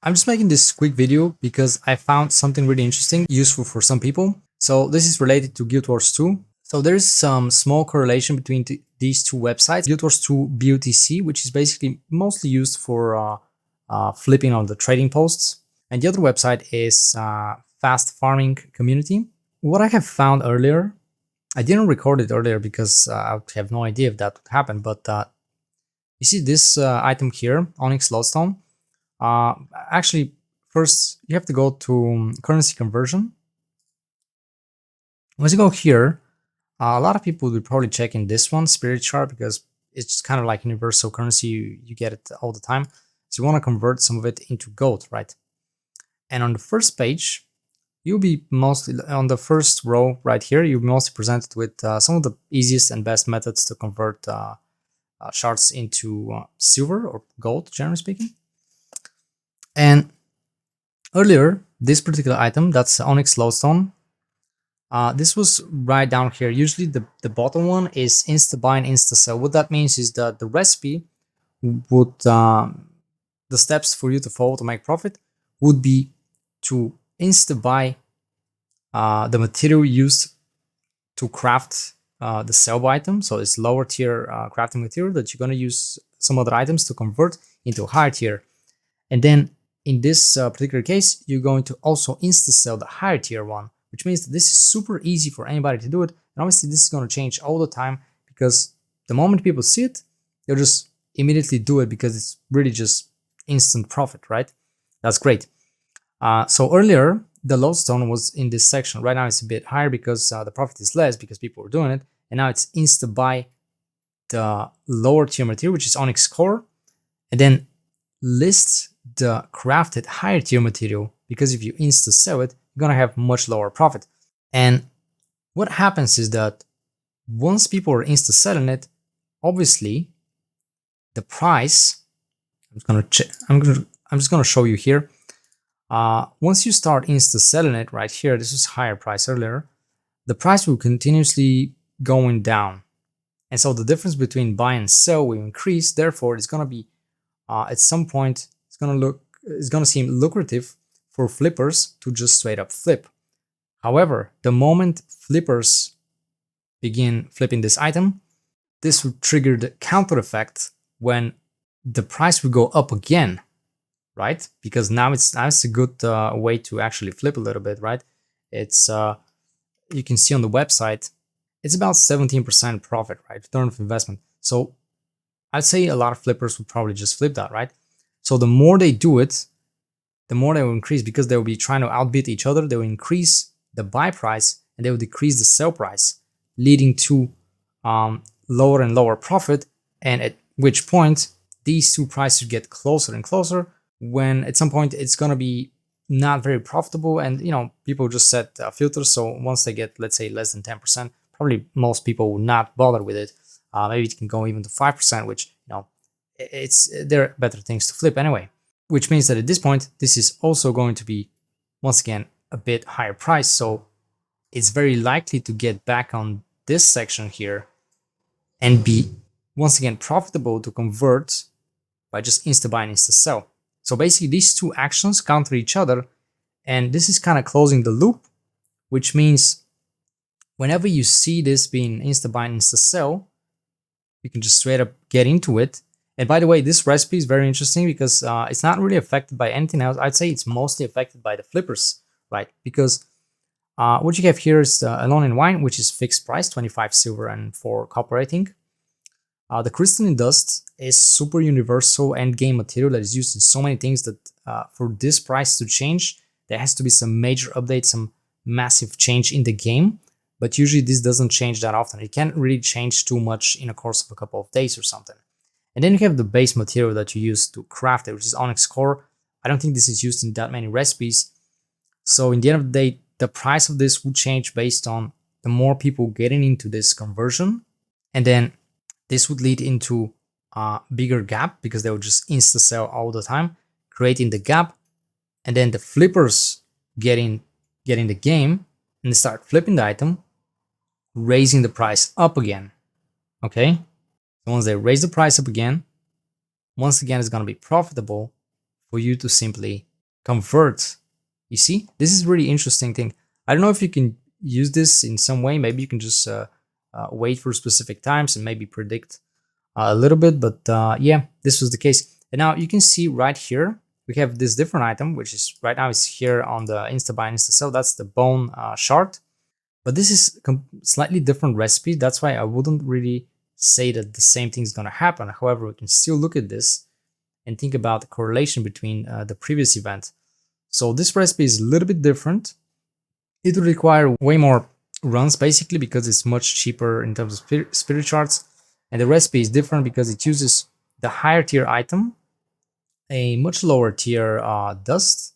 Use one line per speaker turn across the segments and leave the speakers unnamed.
I'm just making this quick video because I found something really interesting, useful for some people. So this is related to Guild Wars 2. So there's some small correlation between these two websites. Guild Wars 2 BUTC, which is basically mostly used for flipping on the trading posts. And the other website is Fast Farming Community. What I have found earlier, I didn't record it earlier because I have no idea if that would happen, but you see this item here, Onyx Lodestone. Actually, first you have to go to currency conversion. Once you go here, a lot of people will probably check in this one, Spirit Chart, because it's just kind of like universal currency. You get it all the time. So you want to convert some of it into gold, right? And on the first page, you'll be mostly on the first row right here. You'll be mostly presented with some of the easiest and best methods to convert shards into silver or gold, generally speaking. And earlier, this particular item, that's Onyx Lodestone, this was right down here. Usually the bottom one is insta-buy and insta-sell. What that means is that the recipe would, the steps for you to follow to make profit would be to insta-buy the material used to craft the sell item. So it's lower tier crafting material that you're going to use some other items to convert into a higher tier. And then in this particular case, you're going to also insta-sell the higher tier one, which means that this is super easy for anybody to do it. And obviously this is going to change all the time because the moment people see it, they'll just immediately do it because it's really just instant profit, right? That's great. So earlier, the lodestone was in this section. Right now it's a bit higher because the profit is less because people are doing it. And now it's insta-buy the lower tier material, which is Onyx Core, and then list the crafted higher tier material, because if you insta-sell it, you're gonna have much lower profit. And what happens is that once people are insta-selling it, obviously the price, I'm just gonna show you here. Once you start insta-selling it right here, this was higher price earlier, the price will continuously going down. And so the difference between buy and sell will increase. Therefore, it's gonna be at some point, it's gonna seem lucrative for flippers to just straight up flip. However, the moment flippers begin flipping this item, this will trigger the counter effect when the price will go up again, right? Because now it's a good way to actually flip a little bit, right? It's you can see on the website, it's about 17% profit, right? Return of investment. So I'd say a lot of flippers would probably just flip that, right? So the more they do it, the more they will increase because they will be trying to outbid each other. They will increase the buy price and they will decrease the sell price, leading to lower and lower profit. And at which point these two prices get closer and closer, when at some point it's going to be not very profitable. And people just set filters. So once they get, let's say, less than 10%, probably most people will not bother with it. Maybe it can go even to 5%, which there are better things to flip anyway. Which means that at this point, this is also going to be, once again, a bit higher price. So it's very likely to get back on this section here and be, once again, profitable to convert by just insta-buy and insta-sell. So basically, these two actions counter each other. And this is kind of closing the loop, which means whenever you see this being insta-buy and insta-sell, you can just straight up get into it. And by the way, this recipe is very interesting because it's not really affected by anything else. I'd say it's mostly affected by the flippers, right? Because what you have here is Alone in Wine, which is fixed price, 25 silver and 4 copper rating. The Crystalline Dust is super universal end game material that is used in so many things that for this price to change, there has to be some major update, some massive change in the game. But usually this doesn't change that often. It can't really change too much in a course of a couple of days or something. And then you have the base material that you use to craft it, which is Onyx Core. I don't think this is used in that many recipes. So in the end of the day, the price of this will change based on the more people getting into this conversion. And then this would lead into a bigger gap because they would just insta-sell all the time, creating the gap. And then the flippers getting the game and start flipping the item, raising the price up again. Okay? Once they raise the price up again, once again, it's going to be profitable for you to simply convert. You see, this is really interesting thing. I don't know if you can use this in some way. Maybe you can just wait for specific times and maybe predict a little bit, but yeah, this was the case. And now you can see right here we have this different item, which is right now is here on the insta buy and insta sell. That's the bone shard, but this is slightly different recipe. That's why I wouldn't really say that the same thing is going to happen. However, we can still look at this and think about the correlation between the previous event. So this recipe is a little bit different. It will require way more runs basically because it's much cheaper in terms of spirit charts. And the recipe is different because it uses the higher tier item, a much lower tier dust,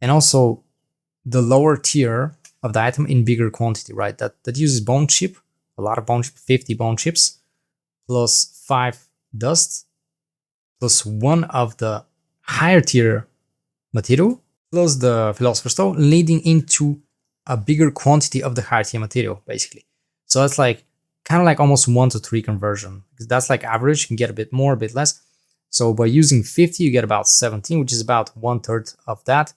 and also the lower tier of the item in bigger quantity, right? That uses bone chip, a lot of bone chip, 50 bone chips, plus 5 dust, plus 1 of the higher tier material, plus the philosopher's stone, leading into a bigger quantity of the higher tier material, basically. So that's like kind of like almost 1 to 3 conversion, because that's like average. You can get a bit more, a bit less. So by using 50, you get about 17, which is about 1/3 of that.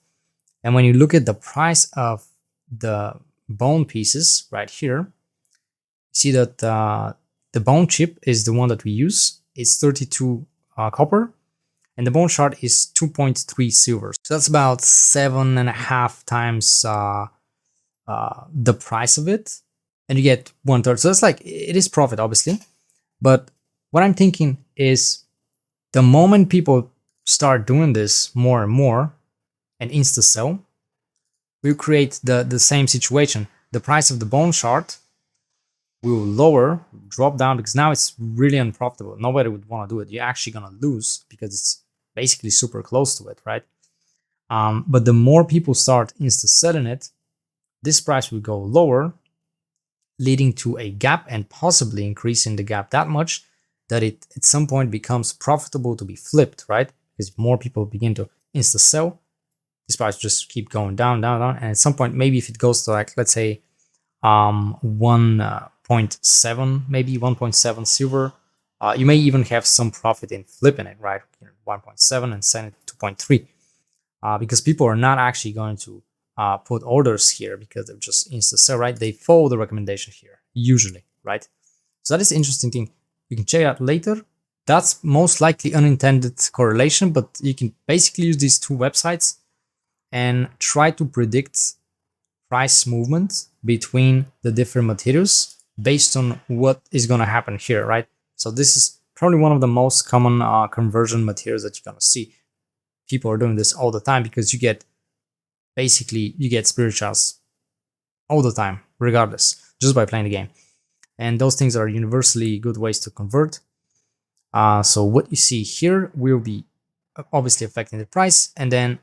And when you look at the price of the bone pieces right here, you see that the bone chip is the one that we use. It's 32 copper, and the bone shard is 2.3 silver. So that's about 7.5 times the price of it, and you get 1/3. So that's like, it is profit, obviously. But what I'm thinking is, the moment people start doing this more and more and insta sell, we'll create the same situation. The price of the bone shard will lower, drop down, because now it's really unprofitable. Nobody would want to do it. You're actually gonna lose because it's basically super close to it, right? But the more people start insta selling it, this price will go lower, leading to a gap and possibly increasing the gap that much that it at some point becomes profitable to be flipped, right? Because if more people begin to insta sell, this price just keep going down, down, down, and at some point, maybe if it goes to like, let's say 1.7, maybe 1.7 silver, you may even have some profit in flipping it, right? 1.7 and send it to 2.3, because people are not actually going to put orders here because they're just insta sell, right? They follow the recommendation here usually, right? So that is an interesting thing. You can check it out later. That's most likely unintended correlation, but you can basically use these two websites and try to predict price movement between the different materials based on what is going to happen here, right? So this is probably one of the most common conversion materials that you're going to see. People are doing this all the time because you get spirituals all the time, regardless, just by playing the game. And those things are universally good ways to convert. So what you see here will be obviously affecting the price, and then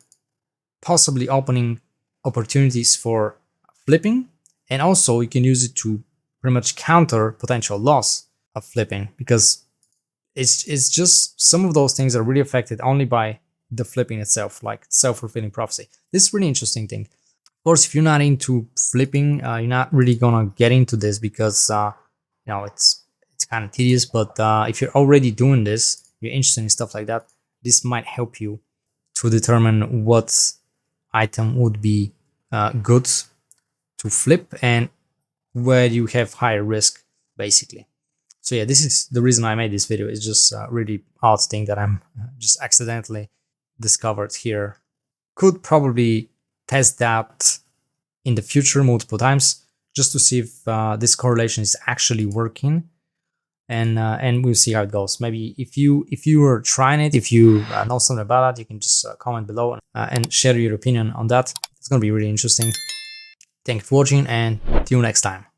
possibly opening opportunities for flipping. And also you can use it to pretty much counter potential loss of flipping, because it's just some of those things are really affected only by the flipping itself, like self-fulfilling prophecy. This is really interesting thing. Of course, if you're not into flipping, you're not really gonna get into this because it's kind of tedious. But if you're already doing this, you're interested in stuff like that, this might help you to determine what item would be good to flip and where you have higher risk, basically. So yeah, this is the reason I made this video. It's just a really odd thing that I'm just accidentally discovered here. Could probably test that in the future multiple times just to see if this correlation is actually working, and we'll see how it goes. Maybe if you are trying it, if you know something about it, you can just comment below and share your opinion on that. It's gonna be really interesting. Thank you for watching, and see you next time.